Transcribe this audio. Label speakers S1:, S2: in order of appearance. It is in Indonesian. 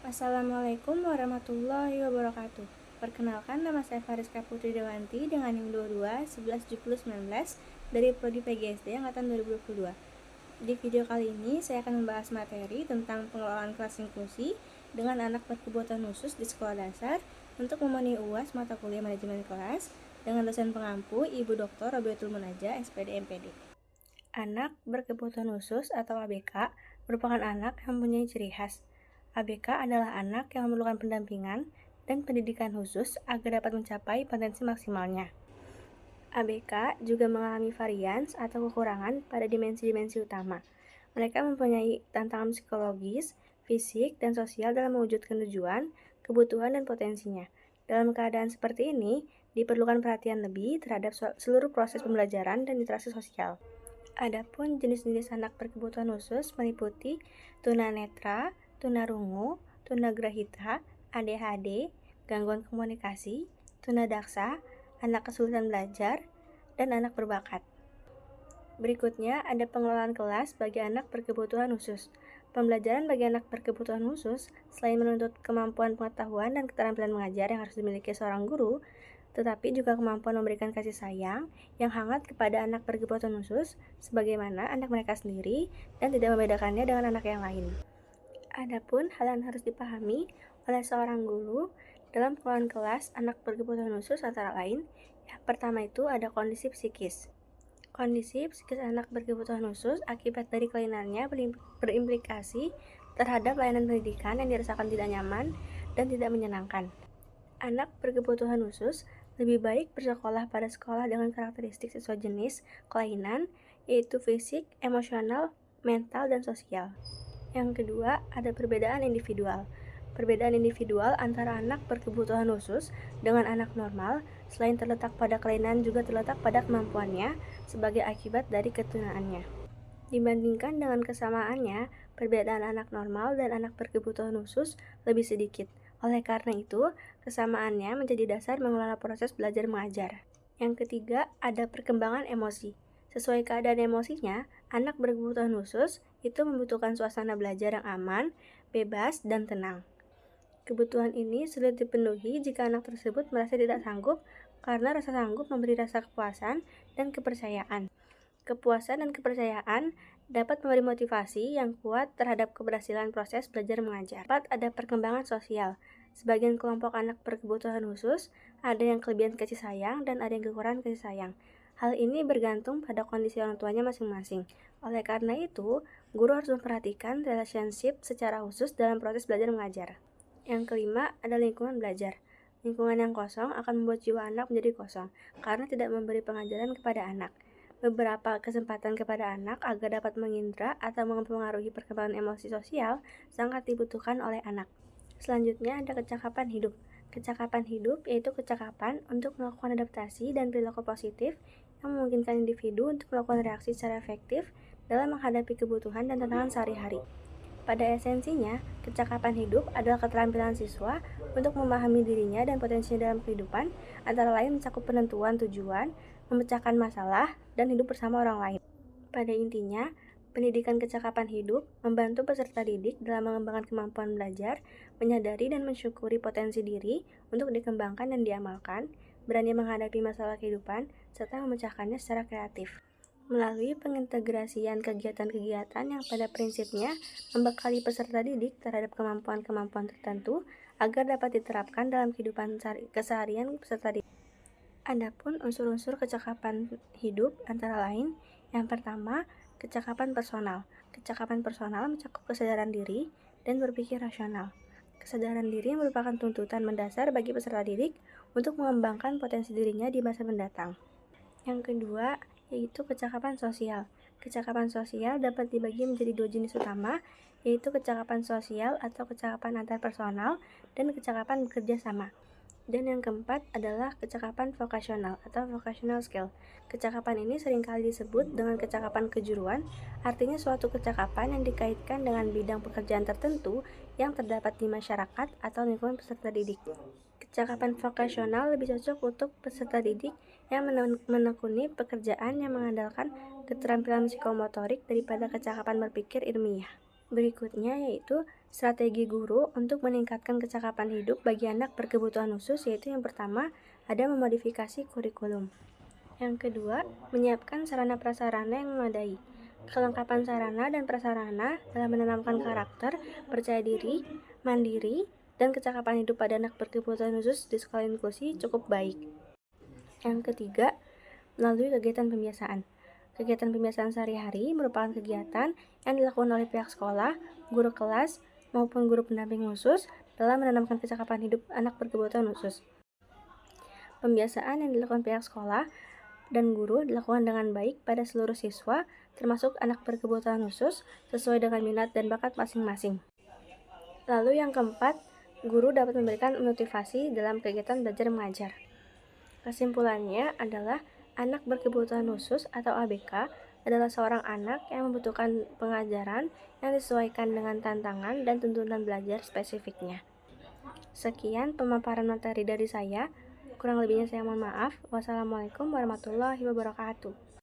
S1: Assalamualaikum warahmatullahi wabarakatuh. Perkenalkan, nama saya Fariska Putri Dewanti dengan NIM 22 11 70 19 dari Prodi PGSD Angkatan 2022. Di video kali ini saya akan membahas materi tentang pengelolaan kelas inklusi dengan anak berkebutuhan khusus di sekolah dasar untuk memenuhi UAS mata kuliah manajemen kelas dengan dosen pengampu Ibu Dr. Robiatul Munajah, SPD MPD. Anak berkebutuhan khusus atau ABK merupakan anak yang mempunyai ciri khas. ABK adalah anak yang memerlukan pendampingan dan pendidikan khusus agar dapat mencapai potensi maksimalnya. ABK juga mengalami varians atau kekurangan pada dimensi-dimensi utama. Mereka mempunyai tantangan psikologis, fisik, dan sosial dalam mewujudkan tujuan, kebutuhan, dan potensinya. Dalam keadaan seperti ini, diperlukan perhatian lebih terhadap seluruh proses pembelajaran dan interaksi sosial. Adapun jenis-jenis anak berkebutuhan khusus meliputi tunanetra, tunarungu, tunagrahita, ADHD, gangguan komunikasi, tunadaksa, anak kesulitan belajar, dan anak berbakat. Berikutnya ada pengelolaan kelas bagi anak berkebutuhan khusus. Pembelajaran bagi anak berkebutuhan khusus selain menuntut kemampuan pengetahuan dan keterampilan mengajar yang harus dimiliki seorang guru, tetapi juga kemampuan memberikan kasih sayang yang hangat kepada anak berkebutuhan khusus sebagaimana anak mereka sendiri dan tidak membedakannya dengan anak yang lain. Adapun hal yang harus dipahami oleh seorang guru dalam pengelolaan kelas anak berkebutuhan khusus antara lain, yang pertama itu ada kondisi psikis. Kondisi psikis anak berkebutuhan khusus akibat dari kelainannya berimplikasi terhadap layanan pendidikan yang dirasakan tidak nyaman dan tidak menyenangkan. Anak berkebutuhan khusus lebih baik bersekolah pada sekolah dengan karakteristik sesuai jenis kelainan, yaitu fisik, emosional, mental, dan sosial. Yang kedua, ada perbedaan individual. Perbedaan individual antara anak berkebutuhan khusus dengan anak normal selain terletak pada kelainan juga terletak pada kemampuannya sebagai akibat dari ketunaannya. Dibandingkan dengan kesamaannya, perbedaan anak normal dan anak berkebutuhan khusus lebih sedikit. Oleh karena itu, kesamaannya menjadi dasar mengelola proses belajar mengajar. Yang ketiga, ada perkembangan emosi. Sesuai keadaan emosinya, anak berkebutuhan khusus itu membutuhkan suasana belajar yang aman, bebas, dan tenang. Kebutuhan ini sulit dipenuhi jika anak tersebut merasa tidak sanggup karena rasa sanggup memberi rasa kepuasan dan kepercayaan. Kepuasan dan kepercayaan dapat memberi motivasi yang kuat terhadap keberhasilan proses belajar mengajar. Dapat ada perkembangan sosial. Sebagian kelompok anak berkebutuhan khusus ada yang kelebihan kasih sayang dan ada yang kekurangan kasih sayang. Hal ini bergantung pada kondisi orang tuanya masing-masing. Oleh karena itu, guru harus memperhatikan relationship secara khusus dalam proses belajar mengajar. Yang kelima, ada lingkungan belajar. Lingkungan yang kosong akan membuat jiwa anak menjadi kosong karena tidak memberi pengajaran kepada anak. Beberapa kesempatan kepada anak agar dapat mengindra atau mempengaruhi perkembangan emosi sosial sangat dibutuhkan oleh anak. Selanjutnya ada kecakapan hidup. Kecakapan hidup yaitu kecakapan untuk melakukan adaptasi dan perilaku positif yang memungkinkan individu untuk melakukan reaksi secara efektif dalam menghadapi kebutuhan dan tantangan sehari-hari. Pada esensinya, kecakapan hidup adalah keterampilan siswa untuk memahami dirinya dan potensinya dalam kehidupan, antara lain mencakup penentuan tujuan, memecahkan masalah, dan hidup bersama orang lain. Pada intinya, pendidikan kecakapan hidup membantu peserta didik dalam mengembangkan kemampuan belajar, menyadari dan mensyukuri potensi diri untuk dikembangkan dan diamalkan, berani menghadapi masalah kehidupan, serta memecahkannya secara kreatif. Melalui pengintegrasian kegiatan-kegiatan yang pada prinsipnya membekali peserta didik terhadap kemampuan-kemampuan tertentu agar dapat diterapkan dalam kehidupan keseharian peserta didik. Adapun unsur-unsur kecakapan hidup antara lain, yang pertama, kecakapan personal. Kecakapan personal mencakup kesadaran diri dan berpikir rasional. Kesadaran diri merupakan tuntutan mendasar bagi peserta didik untuk mengembangkan potensi dirinya di masa mendatang. Yang kedua, yaitu kecakapan sosial. Kecakapan sosial dapat dibagi menjadi dua jenis utama, yaitu kecakapan sosial atau kecakapan antarpersonal dan kecakapan bekerja sama. Dan yang keempat adalah kecakapan vokasional atau vocational skill. Kecakapan ini seringkali disebut dengan kecakapan kejuruan, artinya suatu kecakapan yang dikaitkan dengan bidang pekerjaan tertentu yang terdapat di masyarakat atau lingkungan peserta didik. Kecakapan vokasional lebih cocok untuk peserta didik yang menekuni pekerjaan yang mengandalkan keterampilan psikomotorik daripada kecakapan berpikir ilmiah. Berikutnya yaitu Strategi guru untuk meningkatkan kecakapan hidup bagi anak berkebutuhan khusus yaitu yang pertama, ada memodifikasi kurikulum. Yang kedua, menyiapkan sarana prasarana yang memadai. Kelengkapan sarana dan prasarana dalam menanamkan karakter, percaya diri, mandiri, dan kecakapan hidup pada anak berkebutuhan khusus di sekolah inklusi cukup baik. Yang ketiga, melalui kegiatan pembiasaan. Kegiatan pembiasaan sehari-hari merupakan kegiatan yang dilakukan oleh pihak sekolah, guru kelas, maupun guru pendamping khusus dalam menanamkan kecakapan hidup anak berkebutuhan khusus. Pembiasaan yang dilakukan pihak sekolah dan guru dilakukan dengan baik pada seluruh siswa, termasuk anak berkebutuhan khusus, sesuai dengan minat dan bakat masing-masing. Lalu yang keempat, guru dapat memberikan motivasi dalam kegiatan belajar mengajar. Kesimpulannya adalah anak berkebutuhan khusus atau ABK adalah seorang anak yang membutuhkan pengajaran yang disesuaikan dengan tantangan dan tuntutan belajar spesifiknya. Sekian pemaparan materi dari saya. Kurang lebihnya saya mohon maaf. Wassalamualaikum warahmatullahi wabarakatuh.